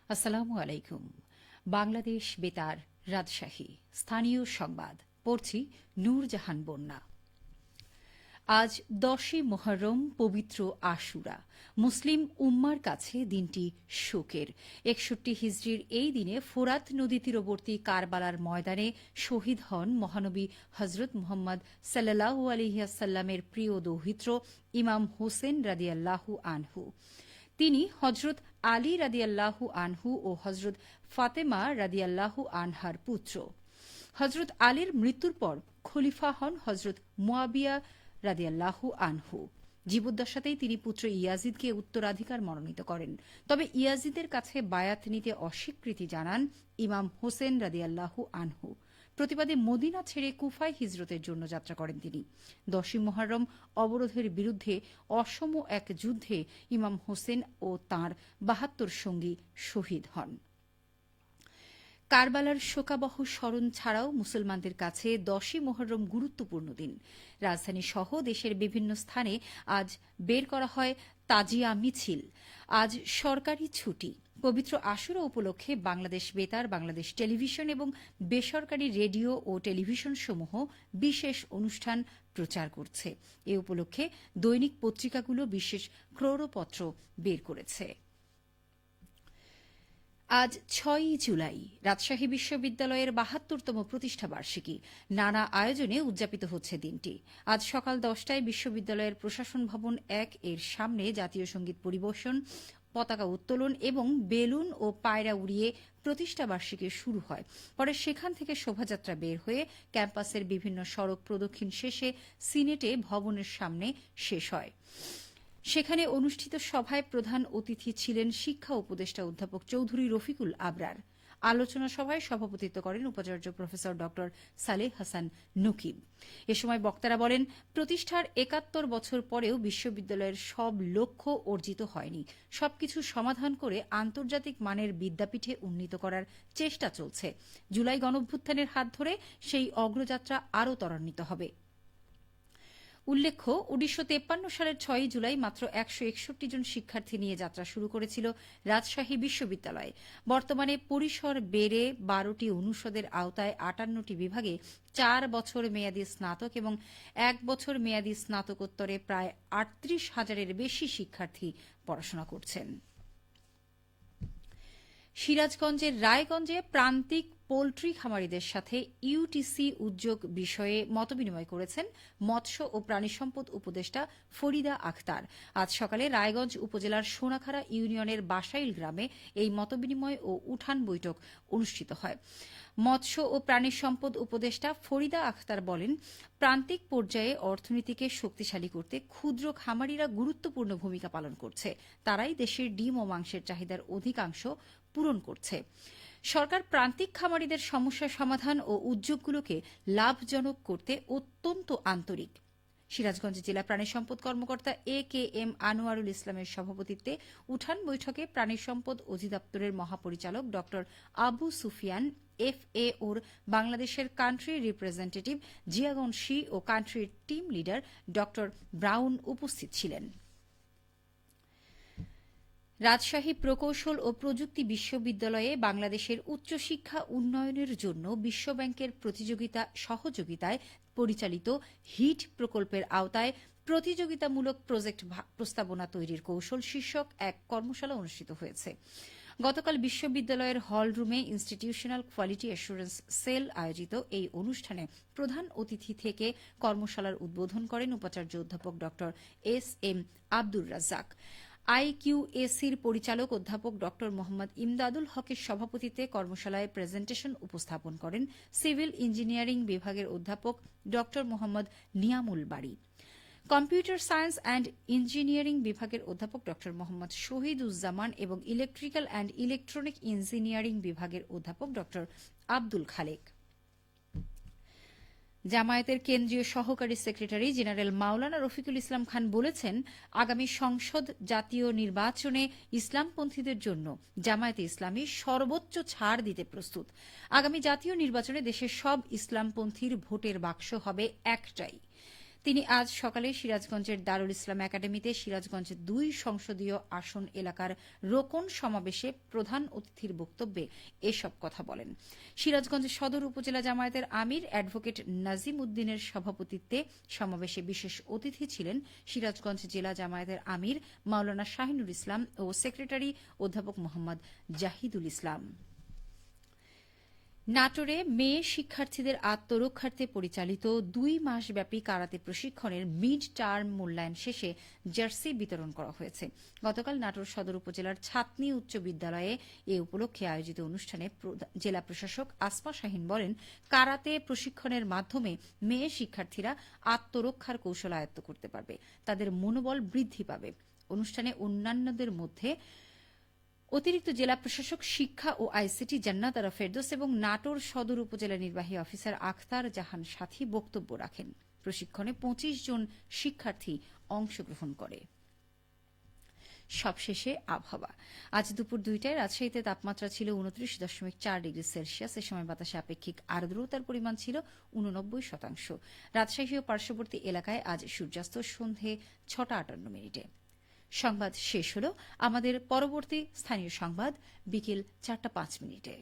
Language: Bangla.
আসসালামু আলাইকুম। বাংলাদেশ বেতার, রাজশাহী। স্থানীয় সংবাদ পড়ছি নূরজাহান বন্যা। আজ 10ই মুহররম, পবিত্র আশুরা। মুসলিম উম্মার কাছে দিনটি শোকের। 61 হিজরির এই দিনে ফোরাত নদী তীরবর্তী কারবালার ময়দানে শহীদ হন মহানবী হজরত মুহাম্মদ সাল্লাল্লাহু আলাইহি ওয়াসাল্লামের প্রিয় দৌহিত্র ইমাম হোসেন রাদিয়াল্লাহু আনহু। তিনি হজরত আলী রাদিয়াল্লাহু আনহু ও হজরত ফাতেমা রাদিয়াল্লাহু আনহার পুত্র। হজরত আলীর মৃত্যুর পর খলিফা হন হজরত মুয়াবিয়া রাদিয়াল্লাহু আনহু। জীবদ্দশাতেই তিনি পুত্র ইয়াজিদকে উত্তরাধিকার মনোনীত করেন। তবে ইয়াজিদের কাছে বায়াত নিতে অস্বীকৃতি জানান ইমাম হোসেন রাদিয়াল্লাহু আনহু। প্রতিবাদে মদিনা ছেড়ে কুফায় হিজরতের জন্য যাত্রা করেন তিনি। 10ই মুহররম অবরোধের বিরুদ্ধে অসম এক যুদ্ধে ইমাম হোসেন ও তাঁর 72 সঙ্গী শহীদ হন। কারবালার শোকাবহ স্মরণ ছাড়াও মুসলমানদের কাছে 10ই মুহররম গুরুত্বপূর্ণ দিন। রাজধানী সহ দেশের বিভিন্ন স্থানে আজ বের করা হয় তাজিয়া মিছিল। আজ সরকারি ছুটি। পবিত্র আশুরা উপলক্ষে বাংলাদেশ বেতার, বাংলাদেশ টেলিভিশন এবং বেসরকারি রেডিও ও টেলিভিশন সমূহ বিশেষ অনুষ্ঠান প্রচার করছে। এ উপলক্ষে দৈনিক পত্রিকাগুলো বিশেষ ক্রোড়পত্র বের করেছে। আজ 6ই জুলাই, রাজশাহী বিশ্ববিদ্যালয়ের 72তম প্রতিষ্ঠাবার্ষিকী। নানা আয়োজনে উদযাপিত হচ্ছে দিনটি। আজ সকাল 10টায় বিশ্ববিদ্যালয়ের প্রশাসন ভবন 1 এর সামনে জাতীয় সঙ্গীত পরিবেশন, পতাকা উত্তোলন এবং বেলুন ও পায়রা উড়িয়ে প্রতিষ্ঠাবার্ষিকী শুরু হয়। পরে সেখান থেকে শোভাযাত্রা বের হয়ে ক্যাম্পাসের বিভিন্ন সড়ক প্রদক্ষিণ শেষে সিনেটে ভবনের সামনে শেষ হয়। সেখানে অনুষ্ঠিত সভায় প্রধান অতিথি ছিলেন শিক্ষা উপদেষ্টা অধ্যাপক চৌধুরী রফিকুল আবরার। আলোচনা সভায় সভাপতিত্ব করেন উপাচার্য প্রফেসর ড সালেহ হাসান নকিব। এ সময় বক্তারা বলেন, প্রতিষ্ঠার 71 বছর পরেও বিশ্ববিদ্যালয়ের সব লক্ষ্য অর্জিত হয়নি। সবকিছু সমাধান করে আন্তর্জাতিক মানের বিদ্যাপীঠে উন্নীত করার চেষ্টা চলছে। জুলাই গণঅভ্যুত্থানের হাত ধরে সেই অগ্রযাত্রা আরও ত্বরান্বিত হবে। উল্লেখ্য, 1953 সালের 6ই জুলাই মাত্র 161 জন শিক্ষার্থী নিয়ে যাত্রা শুরু করেছিল রাজশাহী বিশ্ববিদ্যালয়। বর্তমানে পরিসর বেড়ে 12টি অনুষদের আওতায় 58টি বিভাগে 4 বছর মেয়াদী স্নাতক এবং 1 বছর মেয়াদী স্নাতকোত্তরে প্রায় 38,000-এর বেশি শিক্ষার্থী পড়াশোনা করছেন। সিরাজগঞ্জের রায়গঞ্জে প্রান্তিক পোল্ট্রি খামারিদের সাথে ইউটিসি উদ্যোগ বিষয়ে মতবিনিময় করেছেন মৎস্য ও প্রাণিসম্পদ উপদেষ্টা ফরিদা আখতার। আজ সকালে রায়গঞ্জ উপজেলার সোনাখাড়া ইউনিয়নের বাসাইল গ্রামে এই মতবিনিময় ও উঠান বৈঠক অনুষ্ঠিত হয়। মৎস্য ও প্রাণিসম্পদ উপদেষ্টা ফরিদা আখতার বলেন, প্রান্তিক পর্যায়ে অর্থনীতিকে শক্তিশালী করতে ক্ষুদ্র খামারিরা গুরুত্বপূর্ণ ভূমিকা পালন করছে। তারাই দেশের ডিম ও মাংসের চাহিদার অধিকাংশ পূরণ করছে। সরকার প্রান্তিক খামারিদের সমস্যা সমাধান ও উদ্যোগগুলোকে লাভজনক করতে অত্যন্ত আন্তরিক। সিরাজগঞ্জ জেলা প্রাণী সম্পদ কর্মকর্তা AKM আনোয়ারুল ইসলামের সভাপতিত্বে উঠান বৈঠকে প্রাণী সম্পদ অধিদপ্তরের মহাপরিচালক ড আবু সুফিয়ান FAOর বাংলাদেশের কান্ট্রি রিপ্রেজেন্টেটিভ জিয়াগন শি ও কান্ট্রির টিম লিডার ড ব্রাউন উপস্থিত ছিলেন। রাজশাহী প্রকৌশল ও প্রযুক্তি বিশ্ববিদ্যালয়ে বাংলাদেশের উচ্চশিক্ষা উন্নয়নের জন্য বিশ্বব্যাংকের সহযোগিতায় পরিচালিত হিট প্রকল্পের আওতায় প্রতিযোগিতামূলক প্রজেক্ট প্রস্তাবনা তৈরির কৌশল শীর্ষক এক কর্মশালা অনুষ্ঠিত হয়েছে। গতকাল বিশ্ববিদ্যালয়ের হলরুমে ইনস্টিটিউশনাল কোয়ালিটি অ্যাসুরেন্স সেল আয়োজিত এই অনুষ্ঠানে প্রধান অতিথি থেকে কর্মশালার উদ্বোধন করেন উপাচার্য অধ্যাপক ড SM আব্দুর রাজ্জাক। IQACর পরিচালক অধ্যাপক ড মোহাম্মদ ইমদাদুল হকের সভাপতিত্বে কর্মশালায় প্রেজেন্টেশন উপস্থাপন করেন সিভিল ইঞ্জিনিয়ারিং বিভাগের অধ্যাপক ড মোহাম্মদ নিয়ামুল বাড়ি। কম্পিউটার সায়েন্স অ্যান্ড ইঞ্জিনিয়ারিং বিভাগের অধ্যাপক ড মোহাম্মদ শহীদুজ্জামান এবং ইলেকট্রিক্যাল অ্যান্ড ইলেকট্রনিক ইঞ্জিনিয়ারিং বিভাগের অধ্যাপক ড আব্দুল খালেক। জামায়াতের কেন্দ্রীয় সহকারী সেক্রেটারি জেনারেল মাওলানা রফিকুল ইসলাম খান বলেছেন, আগামী সংসদ জাতীয় নির্বাচনে ইসলামপন্থীদের জন্য জামায়াতে ইসলামী সর্বোচ্চ ছাড় দিতে প্রস্তুত। আগামী জাতীয় নির্বাচনে দেশের সব ইসলামপন্থীর ভোটের বাক্স হবে একটাই। তিনি আজ সকালে সিরাজগঞ্জের দারুল ইসলাম একাডেমিতে সিরাজগঞ্জ ২ সংসদীয় আসন এলাকার রোকন সমাবেশে প্রধান অতিথির বক্তব্যে এসব কথা বলেন। সিরাজগঞ্জ সদর উপজেলা জামায়াতের আমির অ্যাডভোকেট নাজিম উদ্দিনের সভাপতিত্বে সমাবেশে বিশেষ অতিথি ছিলেন সিরাজগঞ্জ জেলা জামায়াতের আমির মাওলানা শাহিনুর ইসলাম ও সেক্রেটারি অধ্যাপক মোহাম্মদ জাহিদুল ইসলাম। নাটোরে মেয়ে শিক্ষার্থীদের আত্মরক্ষার্থে পরিচালিত ২ মাসব্যাপী কারাতে প্রশিক্ষণের মিড টার্ম মূল্যায়ন শেষে জার্সি বিতরণ করা হয়েছে। গতকাল নাটোর সদর উপজেলার ছাতনী উচ্চ বিদ্যালয়ে এ উপলক্ষে আয়োজিত অনুষ্ঠানে জেলা প্রশাসক আসমা শাহীন বলেন, কারাতে প্রশিক্ষণের মাধ্যমে মেয়ে শিক্ষার্থীরা আত্মরক্ষার কৌশল আয়ত্ত করতে পারবে, তাদের মনোবল বৃদ্ধি পাবে। অনুষ্ঠানে অন্যান্যদের মধ্যে অতিরিক্ত জেলা প্রশাসক শিক্ষা ও আইসিটি জান্নাত আরা ফেরদৌস এবং নাটোর সদর উপজেলা নির্বাহী অফিসার আখতার জাহান সাথী বক্তব্য রাখেন। প্রশিক্ষণে ২৫ জন শিক্ষার্থী অংশগ্রহণ করে। সবশেষে আবহাওয়া। আজ দুপুর ২টায় রাজশাহীতে তাপমাত্রা ছিল ২৯.৪ ডিগ্রি সেলসিয়াস। এ সময় বাতাসে আপেক্ষিক আর্দ্রতার পরিমাণ ছিল ৮৯%। রাজশাহী ও পার্শ্ববর্তী এলাকায় আজ সূর্যাস্ত সন্ধে ৬টা ৫৮ মিনিটে। সংবাদ শেষ হল। আমাদের পরবর্তী স্থানীয় সংবাদ বিকেল ৪টা ৫ মিনিটে।